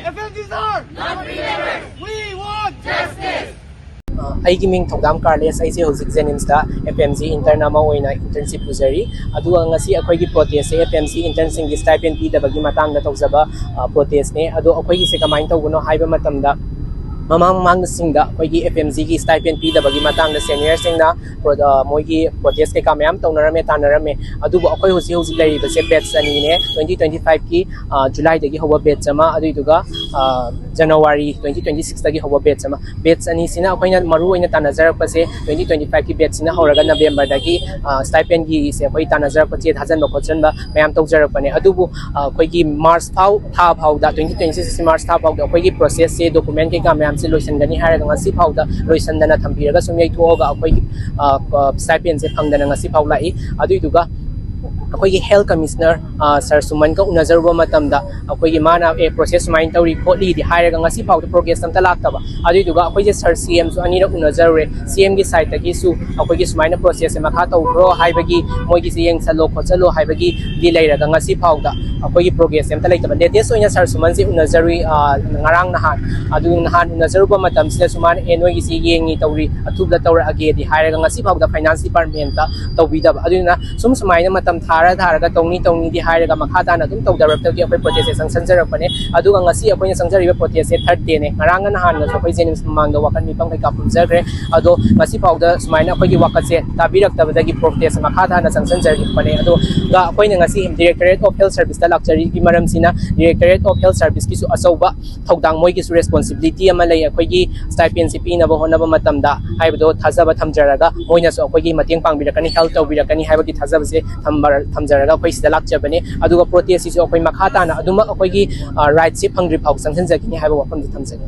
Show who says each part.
Speaker 1: FMGs are not believers. We want justice.
Speaker 2: ꯑꯩꯒꯤ ꯃꯤꯡ ꯊꯧꯗꯥꯝ ꯀꯥꯔꯂꯦꯁ ꯑꯩꯁꯦ ꯍꯧꯖꯤꯛ ꯖꯦꯅꯤꯝꯁꯇ FMG ꯏꯟꯇꯔꯟ ꯑꯃ ꯑꯣꯏꯅ ꯏꯟꯇꯔꯟꯁꯤꯞ ꯄꯨꯖꯔꯤ ꯑꯗꯨꯒ ꯉꯁꯤ ꯑꯩꯈꯣꯏꯒꯤ ꯄ꯭ꯔꯣꯇꯦꯁꯁꯦ FMG ꯏꯟꯇꯔꯟꯁꯤꯡꯒꯤ ꯁ꯭ꯇꯥꯏꯄꯦꯟ ꯄꯤꯗꯕꯒꯤ ꯃꯇꯥꯡꯗ ꯇꯧꯖꯕ ꯄ꯭ꯔꯣꯇꯦꯁꯅꯦ ꯑꯗꯣ ꯑꯩꯈꯣꯏꯒꯤꯁꯦ ꯀꯃꯥꯏꯅ ꯇꯧꯕꯅꯣ ꯍꯥꯏꯕ ꯃꯇꯝꯗ ꯃꯃꯥꯡꯗꯁꯤꯡꯗ ꯑꯩꯈꯣꯏꯒꯤ FMGꯒꯤ ꯁ꯭ꯇꯥꯏꯄꯦꯟ ꯄꯤꯗꯕꯒꯤ ꯃꯇꯥꯡꯗ ꯁꯦꯅꯤꯌꯔꯁꯤꯡꯅ ꯃꯣꯏꯒꯤ ꯄ꯭ꯔꯣꯇꯦꯁ ꯀꯩꯀꯥ ꯃꯌꯥꯝ ꯇꯧꯅꯔꯝꯃꯦ ꯇꯥꯟꯅꯔꯝꯃꯦ ꯑꯗꯨꯕꯨ ꯑꯩꯈꯣꯏ ꯍꯧꯖꯤꯛ ꯂꯩꯔꯤꯕꯁꯦ ꯕꯦꯠꯆ ꯑꯅꯤꯅꯦ 2025ꯒꯤ ꯖꯨꯂꯥꯏꯗꯒꯤ ꯍꯧꯕ ꯕꯦꯠꯆ ꯑꯃ ꯑꯗꯨꯏꯗꯨꯒ ꯖꯅꯋꯥꯔꯤ 2026ꯗꯒꯤ ꯍꯧꯕ ꯕꯦꯠꯆ ꯑꯃ ꯕꯦꯠꯆ ꯑꯅꯤꯁꯤꯅ ꯑꯩꯈꯣꯏꯅ ꯃꯔꯨꯑꯣꯏꯅ ꯇꯥꯟꯅꯖꯔꯛꯄꯁꯦ 2025ꯒꯤ ꯕꯦꯠꯁꯤꯅ ꯍꯧꯔꯒ ꯅꯕꯦꯝꯕꯔꯗꯒꯤ ꯁ꯭ꯇꯥꯏꯄꯦꯟꯒꯤꯁꯦ ꯑꯩꯈꯣꯏ ꯇꯥꯟꯅꯖꯔꯛꯄ ꯆꯦ ꯊꯥꯖꯟꯕ ꯈꯣꯠꯆꯟꯕ ꯃꯌꯥꯝ ꯇꯧꯖꯔꯛꯄꯅꯦ ꯑꯗꯨꯕꯨ ꯑꯩꯈꯣꯏꯒꯤ ꯃꯥꯔꯆ ꯊꯥ ꯐꯥꯎꯗ 2026 ꯃꯥꯔꯆ ꯊꯥ ꯐꯥꯎꯗ ꯑꯩꯈꯣꯏꯒꯤ ꯄ꯭ꯔꯣꯁꯦꯁꯁꯦ ꯗꯣꯀꯨꯃꯦꯟ ꯀꯩꯀꯥ ꯃꯌꯥꯝꯁꯦ ꯂꯣꯏꯁꯤꯟꯒꯅꯤ ꯍꯥꯏꯔꯒ ꯉꯁꯤ ꯐꯥꯎꯗ ꯂꯣꯏꯁꯤꯟꯗꯅ ꯊꯝꯕꯤꯔꯒ ꯁꯨꯝ ꯌꯩꯊꯣꯛꯑꯒ ꯑꯩꯈꯣꯏꯒꯤ ꯁ꯭ꯇꯥꯏꯄꯦꯟꯁꯦ ꯐꯪꯗꯅ ꯉꯁꯤ ꯐꯥꯎ ꯂꯥꯛꯏ ꯑꯗꯨꯏꯗꯨꯒ ꯑꯩꯈꯣꯏꯒꯤ ꯍꯦꯜꯊ ꯀꯃꯤꯁꯅꯔ ꯁꯔ ꯁꯨꯃꯟꯒ ꯎꯅꯖꯔꯨꯕ ꯃꯇꯝꯗ ꯑꯩꯈꯣꯏꯒꯤ ꯃꯥꯅ ꯄ꯭ꯔꯣꯁꯦꯁ ꯁꯨꯃꯥꯏꯅ ꯇꯧꯔꯤ ꯈꯣꯠꯂꯤꯗꯤ ꯍꯥꯏꯔꯒꯉꯁꯤ ꯐꯥꯎꯗ ꯄ꯭ꯔꯣꯒ꯭ꯔꯦꯁ ꯑꯝꯇ ꯂꯥꯛꯇꯕ ꯑꯗꯨꯏꯗꯨꯒ ꯑꯩꯈꯣꯏꯁꯦ ꯁꯔ CMꯁꯨ ꯑꯅꯤꯔꯛ ꯎꯅꯖꯔꯨꯔꯦ CMꯒꯤ ꯁꯥꯏꯠꯇꯒꯤꯁꯨ ꯑꯩꯈꯣꯏꯒꯤ ꯁꯨꯃꯥꯏꯅ ꯄ꯭ꯔꯣꯁꯦꯁꯁꯦ ꯃꯈꯥ ꯇꯧꯈ꯭ꯔꯣ ꯍꯥꯏꯕꯒꯤ ꯃꯣꯏꯒꯤꯁꯦ ꯌꯦꯡꯁꯜꯂꯣ ꯈꯣꯠꯆꯜꯂꯣ ꯍꯥꯏꯕꯒꯤꯗꯤ ꯂꯩꯔꯒ ꯉꯁꯤ ꯐꯥꯎꯗ ꯑꯩꯈꯣꯏꯒꯤ ꯄ꯭ꯔꯣꯒ꯭ꯔꯦꯁ ꯑꯝꯇ ꯂꯩꯇꯕ ꯂꯦꯇꯦꯁ ꯑꯣꯏꯅ ꯁꯔ ꯁꯨꯃꯟꯁꯦ ꯎꯅꯖꯔꯨꯏ ꯉꯔꯥꯡ ꯅꯍꯥꯟ ꯑꯗꯨ ꯅꯍꯥꯟ ꯎꯅꯖꯔꯨꯕ ꯃꯇꯝꯁꯤꯗꯁꯨ ꯃꯥꯅ ꯅꯣꯏꯒꯤꯁꯤ ꯌꯦꯡꯉꯤ ꯇꯧꯔꯤ ꯑꯊꯨꯕꯗ ꯇꯧꯔꯛꯑꯒꯦꯗꯤ ꯍꯥꯏꯔꯒꯉꯁꯤ ꯐꯥꯎꯗ ꯐꯥꯏꯅꯥꯟꯁ ꯗꯤꯄꯥꯔꯠꯃꯦꯟꯇ ꯇꯧꯕꯤꯗꯕ ꯑꯗꯨꯅ ꯁꯨꯃꯥꯏꯅ ꯃꯇꯝ ꯊꯥꯔꯒ ꯇꯧꯅꯤꯗꯤ ꯍꯥꯏꯔꯒ ꯃꯈꯥ ꯇꯥꯅ ꯑꯗꯨꯝ ꯇꯧꯗꯔꯛꯇꯕꯒꯤ ꯑꯩꯈꯣꯏ ꯄ꯭ꯔꯣꯇꯦꯁꯁꯦ ꯆꯪꯁꯟꯖꯔꯛꯄꯅꯦ ꯑꯗꯨꯒ ꯉꯁꯤ ꯑꯩꯈꯣꯏꯅ ꯆꯪꯖꯔꯤꯕ ꯄ꯭ꯔꯣꯇꯦꯁꯁꯦ 3rd ꯗꯦꯅꯦ ꯉꯔꯥꯡꯒ ꯅꯍꯥꯟꯒꯁꯨ ꯑꯩꯈꯣꯏ ꯖꯦꯅꯤꯝꯁ ꯃꯃꯥꯡꯗ ꯋꯥꯀꯠ ꯃꯤꯐꯝ ꯀꯩꯀꯥ ꯄꯨꯟꯖꯈ꯭ꯔꯦ ꯑꯗꯣ ꯉꯁꯤ ꯐꯥꯎꯗ ꯁꯨꯃꯥꯏꯅ ꯑꯩꯈꯣꯏꯒꯤ ꯋꯥꯀꯠꯁꯦ ꯇꯥꯕꯤꯔꯛꯇꯕꯗꯒꯤ ꯄ꯭ꯔꯣꯇꯦꯁ ꯃꯈꯥ ꯇꯥꯅ ꯆꯪꯁꯟꯖꯔꯛꯄꯅꯦ ꯑꯗꯨꯒ ꯑꯩꯈꯣꯏꯅ ꯉꯁꯤ ꯗꯤꯔꯦꯛꯇꯣꯔꯦꯠ ꯑꯣꯐ ꯍꯦꯜꯊ ꯁꯔꯚꯤꯁꯇ ꯂꯥꯛꯆꯔꯤꯒꯤ ꯃꯔꯝꯁꯤꯅ ꯗꯤꯔꯦꯛꯇꯣꯔꯦꯠ ꯑꯣꯐ ꯍꯦꯜꯊ ꯁꯔꯚꯤꯁꯀꯤꯁꯨ ꯑꯆꯧꯕ ꯊꯧꯗꯥꯡ ꯃꯣꯏꯒꯤꯁꯨ ꯔꯦꯁꯄꯣꯟꯁꯤꯕꯤꯂꯤꯇꯤ ꯑꯃ ꯂꯩ ꯑꯩꯈꯣꯏꯒꯤ ꯁ꯭ꯇꯥꯏꯄꯦꯟꯁꯦ ꯄꯤꯅꯕ ꯍꯣꯠꯅꯕ ꯃꯇꯝꯗ ꯍꯥꯏꯕꯗꯣ ꯊꯥꯖꯕ ꯊꯝꯖꯔꯒ ꯃꯣꯏꯅꯁꯨ ꯑꯩꯈꯣꯏꯒꯤ ꯃꯇꯦꯡ ꯄꯥꯡꯕꯤꯔꯛꯀꯅꯤ ꯍꯦꯜꯞ ꯇꯧꯕꯤꯔꯛꯀꯅꯤ ꯍꯥꯏꯕꯒꯤ ꯊꯥꯖꯕꯁꯦ ꯊꯝꯖꯔꯒ ꯑꯩꯈꯣꯏ ꯁꯤꯗ ꯂꯥꯛꯆꯕꯅꯦ ꯑꯗꯨꯒ ꯄ꯭ꯔꯣꯇꯦꯁꯁꯤꯁꯨ ꯑꯩꯈꯣꯏ ꯃꯈꯥ ꯇꯥꯅ ꯑꯗꯨꯃꯛ ꯑꯩꯈꯣꯏꯒꯤ ꯔꯥꯏꯠꯁꯦ ꯐꯪꯗ꯭ꯔꯤ ꯐꯥꯎ ꯆꯪꯁꯤꯟꯖꯈꯤꯅꯤ ꯍꯥꯏꯕ ꯋꯥꯐꯝꯗꯤ ꯊꯝꯖꯒꯦ